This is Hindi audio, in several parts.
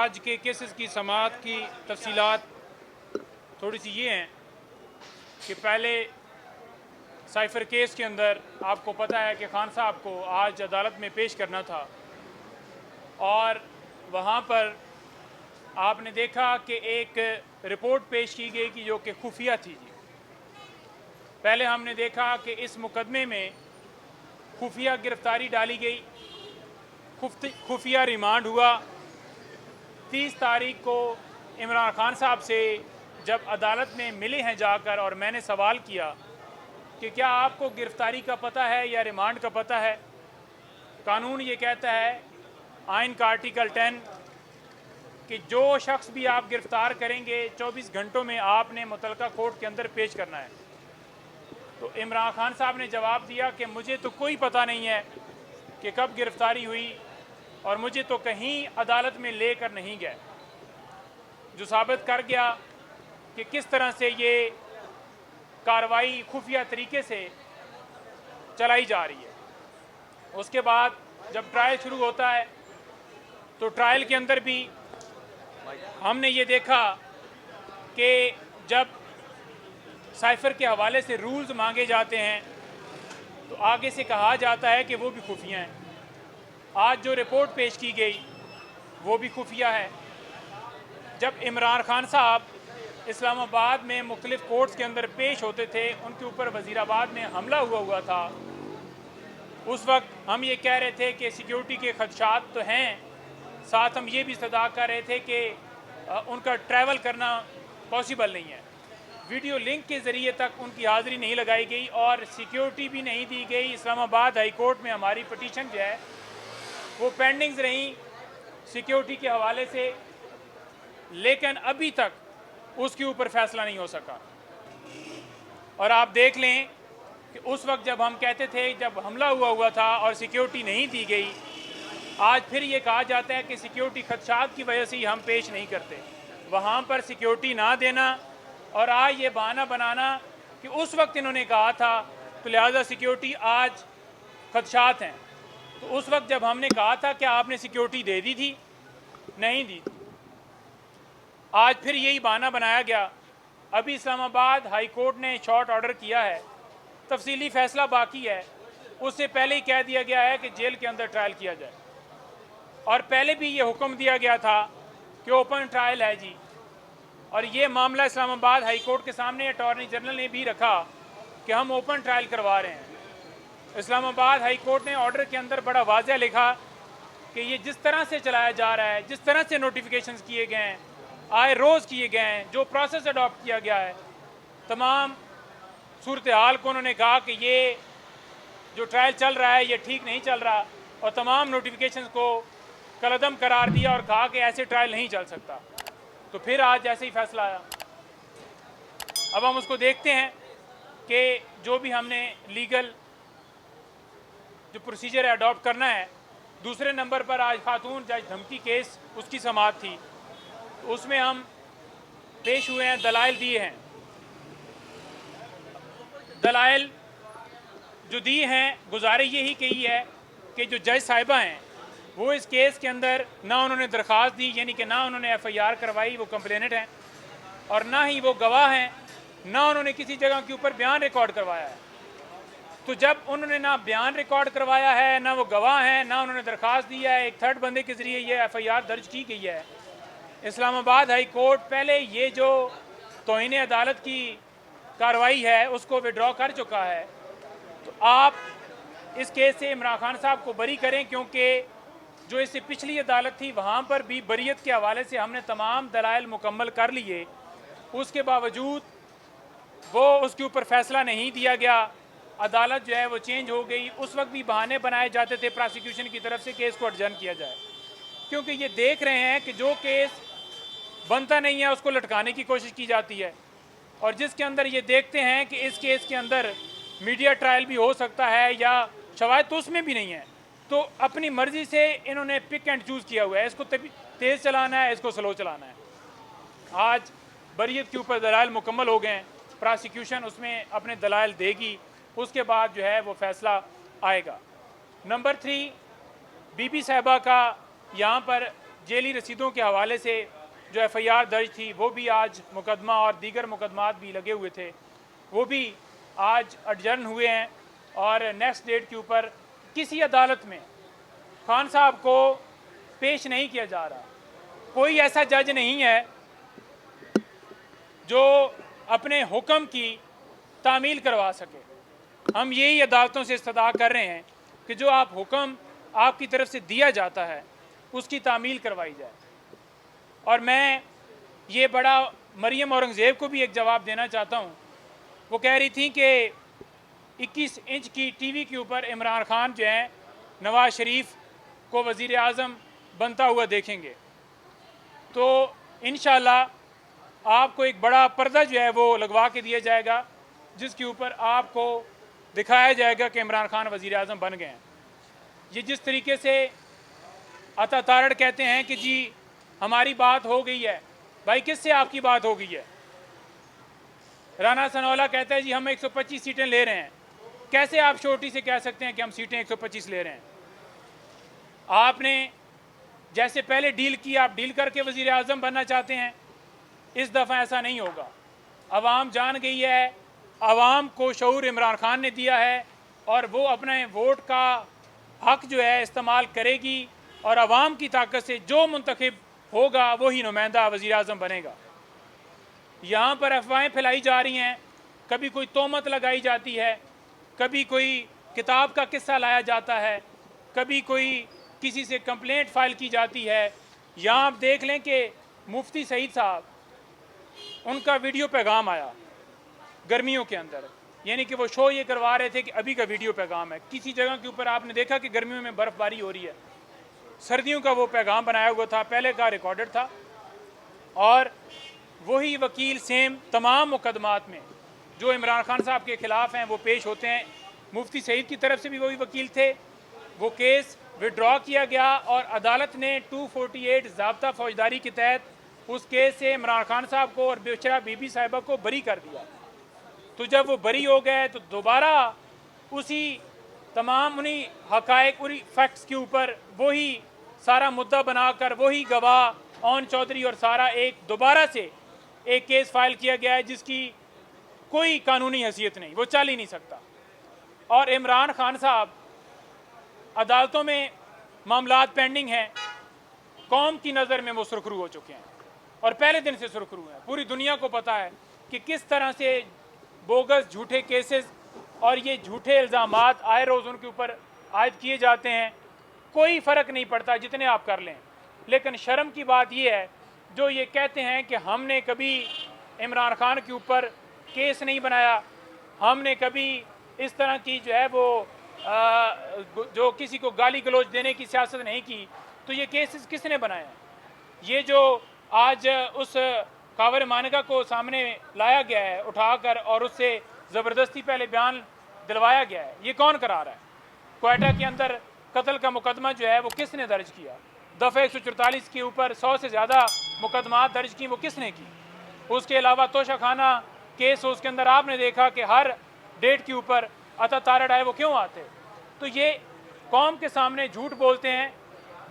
आज के केसेस की समाअत की तफसीलात थोड़ी सी ये हैं कि पहले साइफर केस के अंदर आपको पता है कि खान साहब को आज अदालत में पेश करना था और वहाँ पर आपने देखा कि एक रिपोर्ट पेश की गई कि जो कि खुफिया थी जी। पहले हमने देखा कि इस मुकदमे में खुफिया गिरफ्तारी डाली गई, खुफिया रिमांड हुआ। 30 तारीख को इमरान खान साहब से जब अदालत में मिले हैं जाकर और मैंने सवाल किया कि क्या आपको गिरफ्तारी का पता है या रिमांड का पता है। कानून ये कहता है, आइन का आर्टिकल 10, कि जो शख्स भी आप गिरफ्तार करेंगे 24 घंटों में आपने मुतलका कोर्ट के अंदर पेश करना है। तो इमरान खान साहब ने जवाब दिया कि मुझे तो कोई पता नहीं है कि कब गिरफ्तारी हुई और मुझे तो कहीं अदालत में लेकर नहीं गए, जो साबित कर गया कि किस तरह से ये कार्रवाई खुफिया तरीके से चलाई जा रही है। उसके बाद जब ट्रायल शुरू होता है तो ट्रायल के अंदर भी हमने ये देखा कि जब साइफर के हवाले से रूल्स मांगे जाते हैं तो आगे से कहा जाता है कि वो भी खुफिया हैं। आज जो रिपोर्ट पेश की गई वो भी खुफिया है। जब इमरान खान साहब इस्लामाबाद में मुख्तलिफ कोर्ट्स के अंदर पेश होते थे, उनके ऊपर वज़ीराबाद में हमला हुआ था, उस वक्त हम ये कह रहे थे कि सिक्योरिटी के खदशात तो हैं, साथ हम ये भी सदा कर रहे थे कि उनका ट्रैवल करना पॉसिबल नहीं है। वीडियो लिंक के ज़रिए तक उनकी हाज़िरी नहीं लगाई गई और सिक्योरिटी भी नहीं दी गई। इस्लामाबाद हाई कोर्ट में हमारी पटिशन जो है वो पेंडिंग्स रहीं सिक्योरिटी के हवाले से, लेकिन अभी तक उसके ऊपर फैसला नहीं हो सका। और आप देख लें कि उस वक्त जब हम कहते थे, जब हमला हुआ था और सिक्योरिटी नहीं दी गई, आज फिर ये कहा जाता है कि सिक्योरिटी खदशात की वजह से ही हम पेश नहीं करते। वहाँ पर सिक्योरिटी ना देना और आज ये बहाना बनाना कि उस वक्त इन्होंने कहा था तो लिहाजा सिक्योरिटी आज खदशात हैं। तो उस वक्त जब हमने कहा था कि आपने सिक्योरिटी दे दी थी, नहीं दी थी। आज फिर यही बहाना बनाया गया। अभी इस्लामाबाद हाई कोर्ट ने शॉर्ट ऑर्डर किया है, तफसीली फ़ैसला बाकी है। उससे पहले ही कह दिया गया है कि जेल के अंदर ट्रायल किया जाए और पहले भी ये हुक्म दिया गया था कि ओपन ट्रायल है जी। और ये मामला इस्लामाबाद हाई कोर्ट के सामने अटॉर्नी जनरल ने भी रखा कि हम ओपन ट्रायल करवा रहे हैं। इस्लामाबाद हाई कोर्ट ने ऑर्डर के अंदर बड़ा वाज़ह लिखा कि ये जिस तरह से चलाया जा रहा है, जिस तरह से नोटिफिकेशंस किए गए हैं, आए रोज़ किए गए हैं, जो प्रोसेस अडॉप्ट किया गया है, तमाम सूरत हाल को उन्होंने कहा कि ये जो ट्रायल चल रहा है ये ठीक नहीं चल रहा और तमाम नोटिफिकेशंस को कलअदम करार दिया और कहा कि ऐसे ट्रायल नहीं चल सकता। तो फिर आज ऐसे ही फैसला आया। अब हम उसको देखते हैं कि जो भी हमने लीगल जो प्रोसीजर है अडॉप्ट करना है। दूसरे नंबर पर आज खातून जज धमकी केस उसकी समाअत थी, तो उसमें हम पेश हुए हैं, दलाइल दिए हैं। दलाइल जो दी हैं, गुजारिश यही कही है कि जो जज साहिबा हैं वो इस केस के अंदर ना उन्होंने दरख्वास्त दी, यानी कि ना उन्होंने FIR करवाई, वो कंप्लेनेंट हैं, और ना ही वो गवाह हैं, ना उन्होंने किसी जगह के ऊपर बयान रिकॉर्ड करवाया है। तो जब उन्होंने ना बयान रिकॉर्ड करवाया है, ना वो गवाह हैं, ना उन्होंने दरख्वास्त दी है, एक थर्ड बंदे के ज़रिए ये FIR दर्ज की गई है। इस्लामाबाद हाई कोर्ट पहले ये जो तौहीन अदालत की कार्रवाई है उसको विड्रॉ कर चुका है। तो आप इस केस से इमरान खान साहब को बरी करें, क्योंकि जो इससे पिछली अदालत थी वहाँ पर भी बरीयत के हवाले से हमने तमाम दलाइल मुकम्मल कर लिए, उसके बावजूद वो उसके ऊपर फैसला नहीं दिया गया। अदालत जो है वो चेंज हो गई। उस वक्त भी बहाने बनाए जाते थे प्रोसिक्यूशन की तरफ से केस को एडजर्न किया जाए, क्योंकि ये देख रहे हैं कि जो केस बनता नहीं है उसको लटकाने की कोशिश की जाती है, और जिसके अंदर ये देखते हैं कि इस केस के अंदर मीडिया ट्रायल भी हो सकता है या शवाहिद तो उसमें भी नहीं है, तो अपनी मर्ज़ी से इन्होंने पिक एंड चूज़ किया हुआ है, इसको तेज़ चलाना है, इसको स्लो चलाना है। आज बरीयत के ऊपर दलाइल मुकम्मल हो गए हैं, प्रोसिक्यूशन उसमें अपने दलाइल देगी, उसके बाद जो है वो फैसला आएगा। नंबर 3, बीबी साहिबा का यहाँ पर जेली रसीदों के हवाले से जो FIR दर्ज थी वो भी आज मुकदमा और दीगर मुकदमात भी लगे हुए थे वो भी आज अडजर्न हुए हैं और नेक्स्ट डेट के ऊपर किसी अदालत में खान साहब को पेश नहीं किया जा रहा। कोई ऐसा जज नहीं है जो अपने हुक्म की तामील करवा सके। हम यही अदालतों से इस्तदा कर रहे हैं कि जो आप हुक्म आपकी तरफ से दिया जाता है उसकी तामील करवाई जाए। और मैं ये बड़ा मरियम औरंगज़ेब को भी एक जवाब देना चाहता हूँ। वो कह रही थी कि 21 इंच की टीवी के ऊपर इमरान खान जो है नवाज़ शरीफ को वज़ीर आज़म बनता हुआ देखेंगे, तो इंशाअल्लाह आपको एक बड़ा पर्दा जो है वो लगवा के दिया जाएगा जिसके ऊपर आपको दिखाया जाएगा कि इमरान खान वज़ीर आज़म बन गए हैं। ये जिस तरीके से अता तारड़ कहते हैं कि जी हमारी बात हो गई है, भाई किससे आपकी बात हो गई है? राना सनौला कहता है जी हम 125 सीटें ले रहे हैं। कैसे आप छोटी से कह सकते हैं कि हम सीटें 125 ले रहे हैं? आपने जैसे पहले डील की, आप डील करके वज़ीर आज़म बनना चाहते हैं। इस दफ़ा ऐसा नहीं होगा। अवाम जान गई है, अवाम को शऊर इमरान खान ने दिया है और वो अपने वोट का हक जो है इस्तेमाल करेगी और अवाम की ताकत से जो मुंतखब होगा वही नुमाइंदा वज़ीर आज़म बनेगा। यहाँ पर अफवाहें फैलाई जा रही हैं, कभी कोई तोहमत लगाई जाती है, कभी कोई किताब का किस्सा लाया जाता है, कभी कोई किसी से कंप्लेंट फ़ाइल की जाती है। यहाँ आप देख लें कि मुफ्ती सईद साहब, उनका वीडियो पैगाम आया गर्मियों के अंदर, यानी कि वो शो ये करवा रहे थे कि अभी का वीडियो पैगाम है। किसी जगह के ऊपर आपने देखा कि गर्मियों में बर्फ़बारी हो रही है, सर्दियों का वो पैगाम बनाया हुआ था, पहले का रिकॉर्डेड था। और वही वकील सेम तमाम मुकदमात में जो इमरान खान साहब के ख़िलाफ़ हैं वो पेश होते हैं। मुफ्ती सईद की तरफ से भी वही वकील थे। वो केस विड्रॉ किया गया और अदालत ने 248 ज़ाब्ता फौजदारी के तहत उस केस से इमरान खान साहब को और बेचारा बीबी साहिबा को बरी कर दिया। तो जब वो बरी हो गए तो दोबारा उसी तमाम उन्हीं हक़ाइक़, उन्हीं फैक्ट्स के ऊपर वही सारा मुद्दा बनाकर वही गवाह ओन चौधरी और सारा एक दोबारा से एक केस फाइल किया गया है जिसकी कोई कानूनी हैसियत नहीं, वो चल ही नहीं सकता। और इमरान खान साहब अदालतों में मामलात पेंडिंग हैं, कौम की नज़र में वो सुरखरू हो चुके हैं और पहले दिन से सुरखरू हैं। पूरी दुनिया को पता है कि किस तरह से बोगस झूठे केसेस और ये झूठे इल्ज़ामात आए रोज़ उनके ऊपर आयद किए जाते हैं। कोई फ़र्क नहीं पड़ता जितने आप कर लें। लेकिन शर्म की बात यह है जो ये कहते हैं कि हमने कभी इमरान खान के ऊपर केस नहीं बनाया, हमने कभी इस तरह की जो है वो जो किसी को गाली गलौज देने की सियासत नहीं की। तो ये केसेस किसने बनाया? ये जो आज उस कावर मानगा को सामने लाया गया है उठाकर और उससे ज़बरदस्ती पहले बयान दिलवाया गया है, ये कौन करा रहा है? क्वेटा के अंदर कत्ल का मुकदमा जो है वो किसने दर्ज किया? दफ़ा 144 के ऊपर 100 से ज़्यादा मुकदमात दर्ज की, वो किसने की? उसके अलावा तोशाखाना केस, उसके अंदर आपने देखा कि हर डेट के ऊपर अता तारड़ आए, वो क्यों आते? तो ये कौम के सामने झूठ बोलते हैं।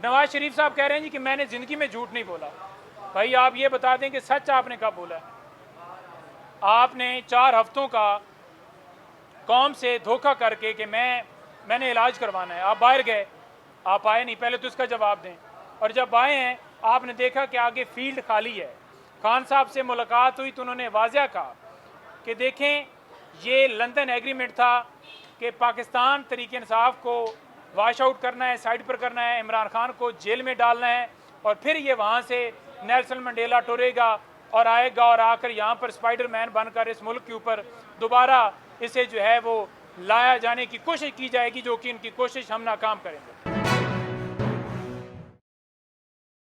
नवाज शरीफ साहब कह रहे हैं जी कि मैंने ज़िंदगी में झूठ नहीं बोला। भाई आप ये बता दें कि सच आपने कब बोला है? आपने 4 हफ्तों का कौम से धोखा करके कि मैंने इलाज करवाना है, आप बाहर गए, आप आए नहीं, पहले तो इसका जवाब दें। और जब आए हैं आपने देखा कि आगे फील्ड खाली है। खान साहब से मुलाकात हुई तो उन्होंने वाज़ह कहा कि देखें ये लंदन एग्रीमेंट था कि पाकिस्तान तरीके इंसाफ को वाश आउट करना है, साइड पर करना है, इमरान खान को जेल में डालना है और फिर ये वहाँ से नेल्सन मंडेला टुरेगा और आएगा और आकर यहाँ पर स्पाइडरमैन बनकर इस मुल्क के ऊपर दोबारा इसे जो है वो लाया जाने की कोशिश की जाएगी, जो कि इनकी कोशिश हम नाकाम करेंगे।